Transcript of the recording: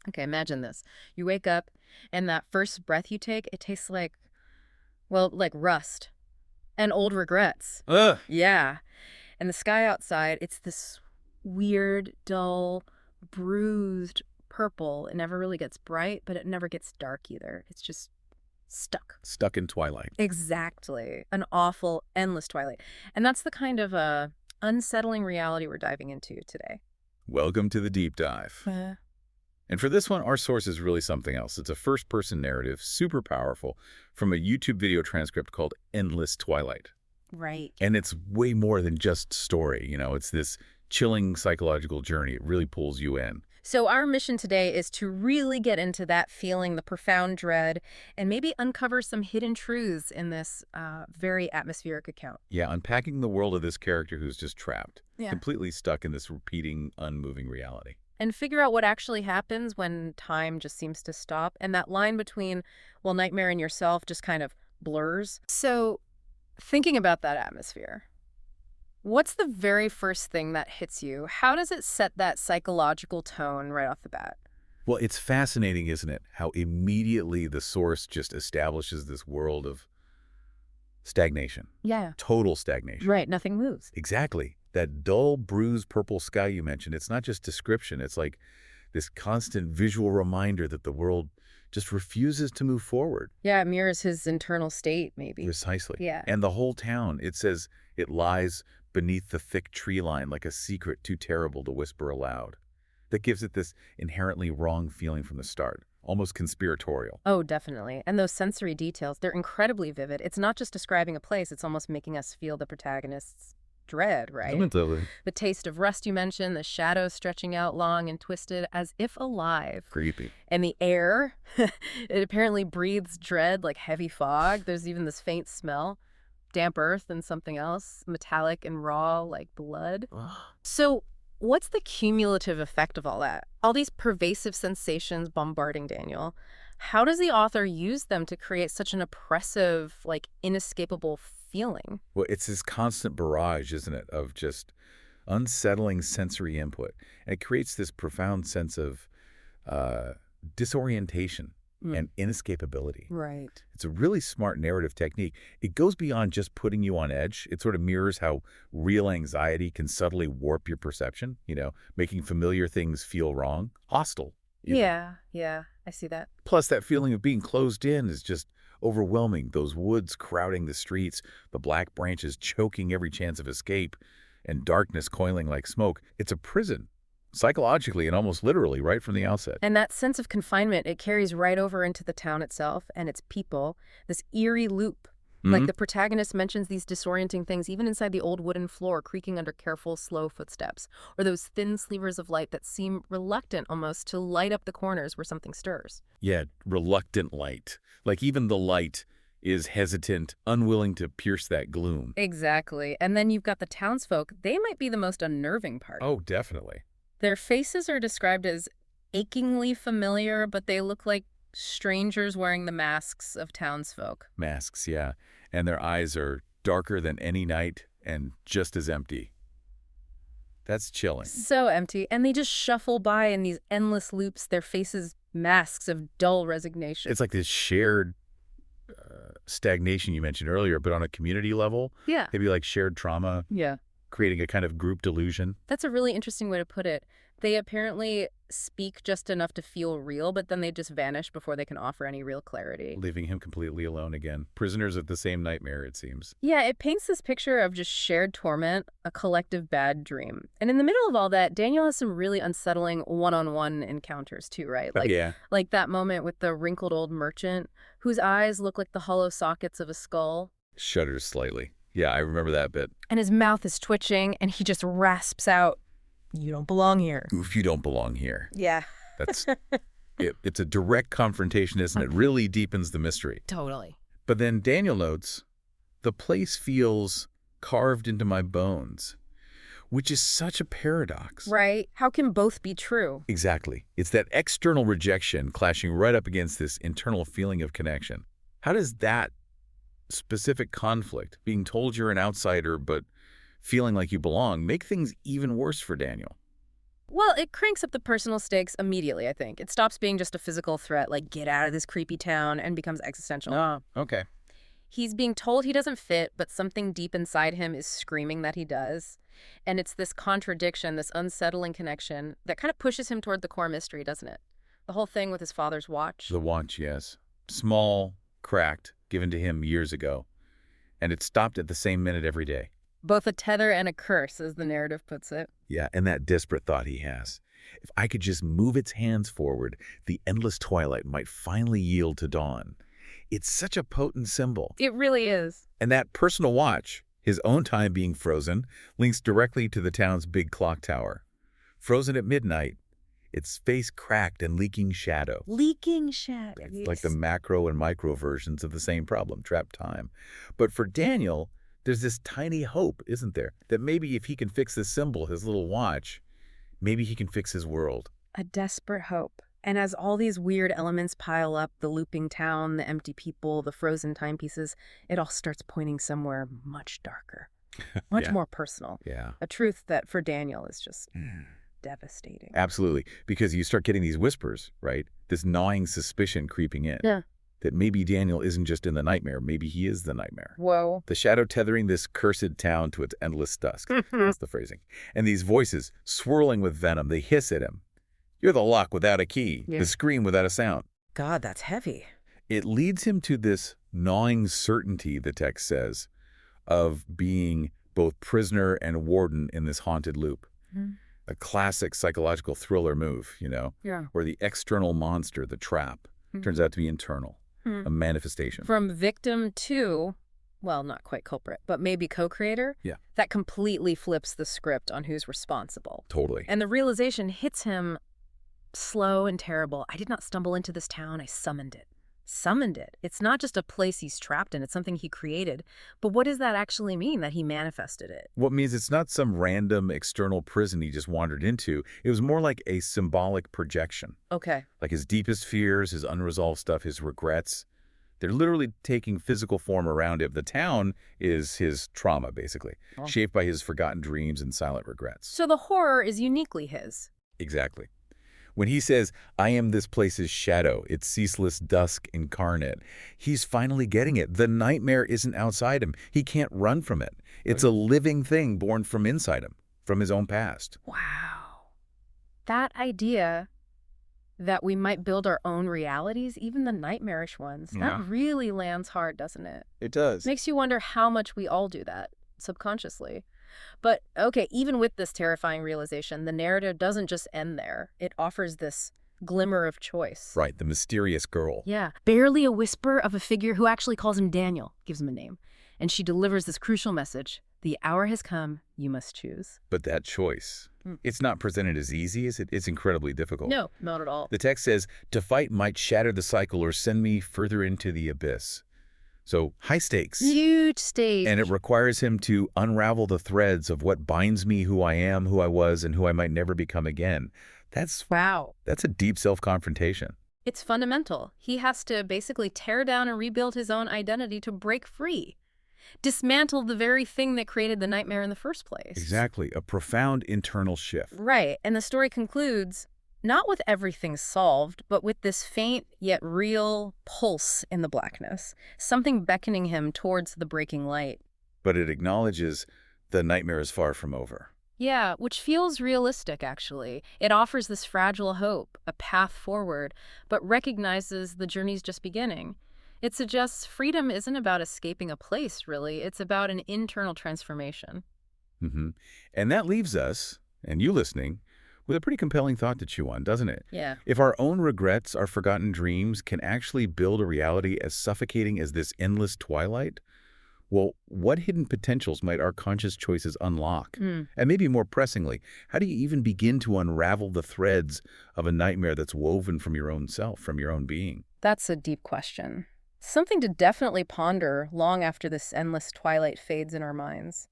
Okay, imagine this. You wake up, and that first breath you take, it tastes like, well, like rust and old regrets. Ugh. Yeah. And the sky outside, it's this weird, dull, bruised purple. It never really gets bright, but it never gets dark either. It's just stuck. Stuck in Twilight. Exactly. An awful, endless twilight. And that's the kind of unsettling reality we're diving into today. Welcome to the deep dive. And for this one, our source is really something else. It's a first-person narrative, super powerful, from a YouTube video transcript called Endless Twilight. Right. And it's way more than just story. It's this chilling psychological journey. It really pulls you in. So our mission today is to really get into that feeling, the profound dread, and maybe uncover some hidden truths in this very atmospheric account. Yeah, unpacking the world of this character who's just trapped, Yeah. completely stuck in this repeating, unmoving reality. And figure out what actually happens when time just seems to stop, and that line between, well, nightmare and yourself just kind of blurs. So thinking about that atmosphere, what's the very first thing that hits you? How does it set that psychological tone right off the bat? Well, it's fascinating, isn't it, how immediately the source just establishes this world of stagnation. Yeah. Total stagnation. Right, nothing moves. Exactly. That dull, bruised purple sky you mentioned, it's not just description. It's like this constant visual reminder that the world just refuses to move forward. Yeah, it mirrors his internal state, maybe. Precisely. Yeah. And the whole town, it says it lies beneath the thick tree line like a secret too terrible to whisper aloud. That gives it this inherently wrong feeling from the start, almost conspiratorial. Oh, definitely. And those sensory details, they're incredibly vivid. It's not just describing a place, it's almost making us feel the protagonist's dread, right? Definitely. The taste of rust you mentioned, the shadows stretching out long and twisted as if alive. Creepy. And the air, it apparently breathes dread like heavy fog. There's even this faint smell, damp earth and something else, metallic and raw like blood. So what's the cumulative effect of all that? All these pervasive sensations bombarding Daniel. How does the author use them to create such an oppressive, like inescapable feeling? Well, it's this constant barrage, isn't it, of just unsettling sensory input. And it creates this profound sense of disorientation and inescapability. Right. It's a really smart narrative technique. It goes beyond just putting you on edge. It sort of mirrors how real anxiety can subtly warp your perception, making familiar things feel wrong, hostile. even. Yeah, I see that. Plus, that feeling of being closed in is just overwhelming. Those woods crowding the streets, the black branches choking every chance of escape, and darkness coiling like smoke. It's a prison, psychologically and almost literally, right from the outset. And that sense of confinement, it carries right over into the town itself and its people, this eerie loop. Like the protagonist mentions these disorienting things even inside the old wooden floor creaking under careful, slow footsteps, or those thin slivers of light that seem reluctant almost to light up the corners where something stirs. Yeah, reluctant light. Like even the light is hesitant, unwilling to pierce that gloom. Exactly. And then you've got the townsfolk. They might be the most unnerving part. Oh, definitely. Their faces are described as achingly familiar, but they look like strangers wearing the masks of townsfolk. Masks, yeah. And their eyes are darker than any night and just as empty. That's chilling. So empty. And they just shuffle by in these endless loops, their faces masks of dull resignation. It's like this shared stagnation you mentioned earlier, but on a community level. Yeah. Maybe like shared trauma, Yeah. creating a kind of group delusion. That's a really interesting way to put it. They apparently speak just enough to feel real, but then they just vanish before they can offer any real clarity. Leaving him completely alone again. Prisoners of the same nightmare, it seems. Yeah, it paints this picture of just shared torment, a collective bad dream. And in the middle of all that, Daniel has some really unsettling one-on-one encounters too, right? Yeah. Like that moment with the wrinkled old merchant whose eyes look like the hollow sockets of a skull. Shudders slightly. Yeah, I remember that bit. And his mouth is twitching and he just rasps out, "You don't belong here." If you don't belong here. Yeah. That's it's a direct confrontation, isn't it? Really deepens the mystery. Totally. But then Daniel notes, the place feels carved into my bones, which is such a paradox. Right? How can both be true? Exactly. It's that external rejection clashing right up against this internal feeling of connection. How does that specific conflict, being told you're an outsider but feeling like you belong, make things even worse for Daniel? Well, it cranks up the personal stakes immediately, I think. It stops being just a physical threat, like get out of this creepy town, and becomes existential. Ah, okay. He's being told he doesn't fit, but something deep inside him is screaming that he does. And it's this contradiction, this unsettling connection, that kind of pushes him toward the core mystery, doesn't it? The whole thing with his father's watch. The watch, yes. Small, cracked, given to him years ago. And it stopped at the same minute every day. Both a tether and a curse, as the narrative puts it. Yeah, and that desperate thought he has. If I could just move its hands forward, the endless twilight might finally yield to dawn. It's such a potent symbol. It really is. And that personal watch, his own time being frozen, links directly to the town's big clock tower. Frozen at midnight, its face cracked and leaking shadow. Leaking shadow. Like the macro and micro versions of the same problem, trapped time. But for Daniel, there's this tiny hope, isn't there? That maybe if he can fix this symbol, his little watch, maybe he can fix his world. A desperate hope. And as all these weird elements pile up, the looping town, the empty people, the frozen timepieces, it all starts pointing somewhere much darker, much Yeah. more personal. Yeah. A truth that for Daniel is just devastating. Absolutely. Because you start getting these whispers, right? This gnawing suspicion creeping in. Yeah. That maybe Daniel isn't just in the nightmare, maybe he is the nightmare. Whoa. The shadow tethering this cursed town to its endless dusk. That's the phrasing. And these voices, swirling with venom, they hiss at him. You're the lock without a key, Yeah. the scream without a sound. God, that's heavy. It leads him to this gnawing certainty, the text says, of being both prisoner and warden in this haunted loop. A classic psychological thriller move, Yeah. where the external monster, the trap, turns out to be internal, a manifestation. From victim to, well, not quite culprit, but maybe co-creator? Yeah. That completely flips the script on who's responsible. Totally. And the realization hits him slow and terrible. I did not stumble into this town. I summoned it. Summoned it. It's not just a place he's trapped in. It's something he created. But what does that actually mean, that he manifested it? What means it's not some random external prison he just wandered into. It was more like a symbolic projection. Okay. Like his deepest fears, his unresolved stuff, his regrets. They're literally taking physical form around him. The town is his trauma, basically, shaped by his forgotten dreams and silent regrets. So the horror is uniquely his. Exactly. When he says, I am this place's shadow, its ceaseless dusk incarnate, he's finally getting it. The nightmare isn't outside him. He can't run from it. It's a living thing born from inside him, from his own past. Wow. That idea that we might build our own realities, even the nightmarish ones, Yeah. that really lands hard, doesn't it? It does. Makes you wonder how much we all do that subconsciously. But, okay, even with this terrifying realization, the narrative doesn't just end there. It offers this glimmer of choice. Right, the mysterious girl. Yeah, barely a whisper of a figure who actually calls him Daniel, gives him a name. And she delivers this crucial message. The hour has come, you must choose. But that choice, it's not presented as easy as it. It's incredibly difficult. No, not at all. The text says, to fight might shatter the cycle or send me further into the abyss. So high stakes. Huge stage. And it requires him to unravel the threads of what binds me, who I am, who I was, and who I might never become again. That's a deep self-confrontation. It's fundamental. He has to basically tear down and rebuild his own identity to break free. Dismantle the very thing that created the nightmare in the first place. Exactly. A profound internal shift. Right. And the story concludes not with everything solved, but with this faint yet real pulse in the blackness, something beckoning him towards the breaking light. But it acknowledges the nightmare is far from over. Yeah, which feels realistic, actually. It offers this fragile hope, a path forward, but recognizes the journey's just beginning. It suggests freedom isn't about escaping a place, really. It's about an internal transformation. And that leaves us, and you listening, with a pretty compelling thought to chew on, doesn't it? Yeah. If our own regrets, our forgotten dreams, can actually build a reality as suffocating as this endless twilight, well, what hidden potentials might our conscious choices unlock? And maybe more pressingly, how do you even begin to unravel the threads of a nightmare that's woven from your own self, from your own being? That's a deep question. Something to definitely ponder long after this endless twilight fades in our minds.